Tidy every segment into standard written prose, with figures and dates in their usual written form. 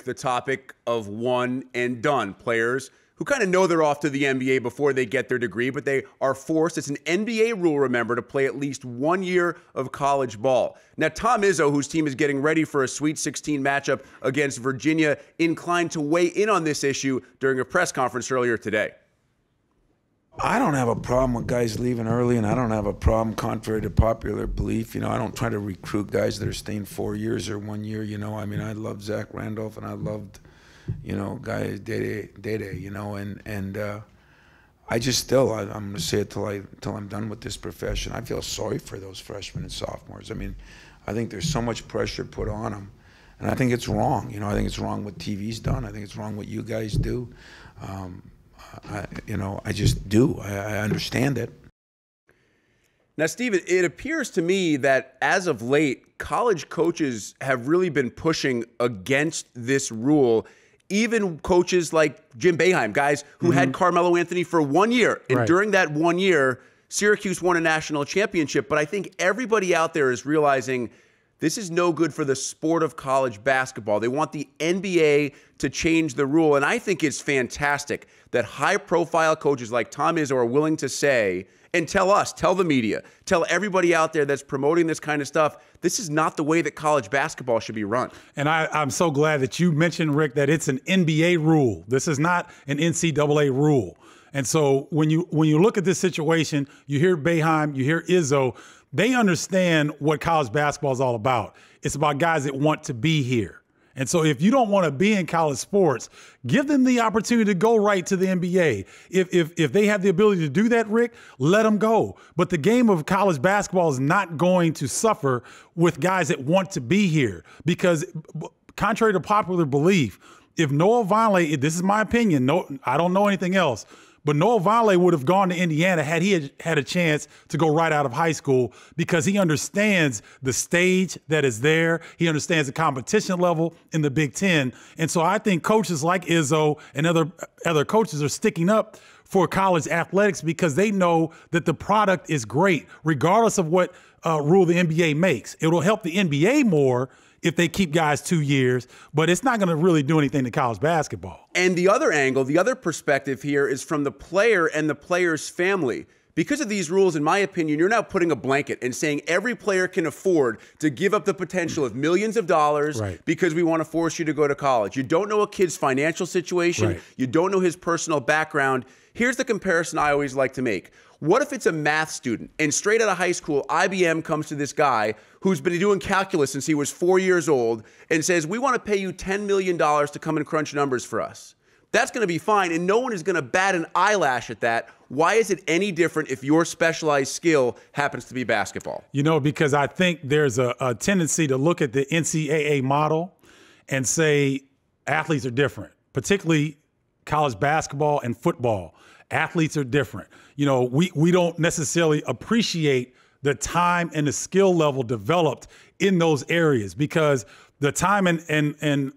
the topic of one and done players who kind of know they're off to the NBA before they get their degree, but they are forced, it's an NBA rule, remember, to play at least 1 year of college ball. Now, Tom Izzo, whose team is getting ready for a Sweet 16 matchup against Virginia, inclined to weigh in on this issue during a press conference earlier today. I don't have a problem with guys leaving early, and I don't have a problem, contrary to popular belief. You know, I don't try to recruit guys that are staying 4 years or 1 year. You know, I mean, I loved Zach Randolph, and I loved, you know, guys Dede, you know, and I just still, I'm going to say it till I'm done with this profession. I feel sorry for those freshmen and sophomores. I mean, I think there's so much pressure put on them, and I think it's wrong. You know, I think it's wrong what TV's done. I think it's wrong what you guys do. I just do. I understand it. Now, Steve, it appears to me that as of late, college coaches have really been pushing against this rule. Even coaches like Jim Boeheim, guys who had Carmelo Anthony for 1 year. And during that 1 year, Syracuse won a national championship. But I think everybody out there is realizing this is no good for the sport of college basketball. They want the NBA to change the rule. And I think it's fantastic that high-profile coaches like Tom Izzo are willing to say, and tell us, tell the media, tell everybody out there that's promoting this kind of stuff, this is not the way that college basketball should be run. And I'm so glad that you mentioned, Rick, that it's an NBA rule. This is not an NCAA rule. And so when you look at this situation, you hear Boeheim, you hear Izzo, they understand what college basketball is all about. It's about guys that want to be here. And so if you don't want to be in college sports, give them the opportunity to go right to the NBA. If they have the ability to do that, Rick, let them go. But the game of college basketball is not going to suffer with guys that want to be here, because contrary to popular belief, if Noah Vonleh, this is my opinion, I don't know anything else, but Noah Vonleh would have gone to Indiana had he had a chance to go right out of high school, because he understands the stage that is there. He understands the competition level in the Big Ten. And so I think coaches like Izzo and other coaches are sticking up for college athletics because they know that the product is great, regardless of what rule the NBA makes. It will help the NBA more if they keep guys 2 years, but it's not going to really do anything to college basketball. And the other angle, the other perspective here is from the player and the player's family. Because of these rules, in my opinion, you're now putting a blanket and saying every player can afford to give up the potential of millions of dollars because we want to force you to go to college. You don't know a kid's financial situation. You don't know his personal background. Here's the comparison I always like to make. What if it's a math student and straight out of high school, IBM comes to this guy who's been doing calculus since he was 4 years old and says, we want to pay you $10 million to come and crunch numbers for us. That's going to be fine, and no one is going to bat an eyelash at that. Why is it any different if your specialized skill happens to be basketball? You know, because I think there's a tendency to look at the NCAA model and say athletes are different, particularly college basketball and football. Athletes are different. You know, we don't necessarily appreciate the time and the skill level developed in those areas, because the time and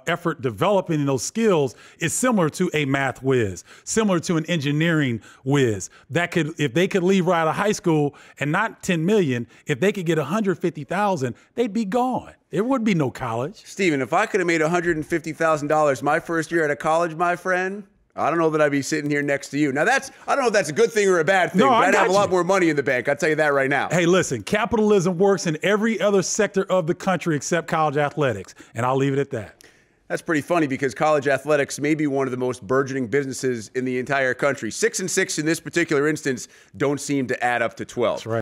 effort developing those skills is similar to a math whiz, similar to an engineering whiz. That could, if they could leave right out of high school and not 10 million, if they could get 150,000, they'd be gone. There would be no college. Steven, if I could have made $150,000 my first year out of college, my friend, I don't know that I'd be sitting here next to you. Now, I don't know if that's a good thing or a bad thing, but I'd have a lot more money in the bank. I'll tell you that right now. Hey, listen, capitalism works in every other sector of the country except college athletics, and I'll leave it at that. That's pretty funny, because college athletics may be one of the most burgeoning businesses in the entire country. 6 and 6 in this particular instance don't seem to add up to 12. That's right.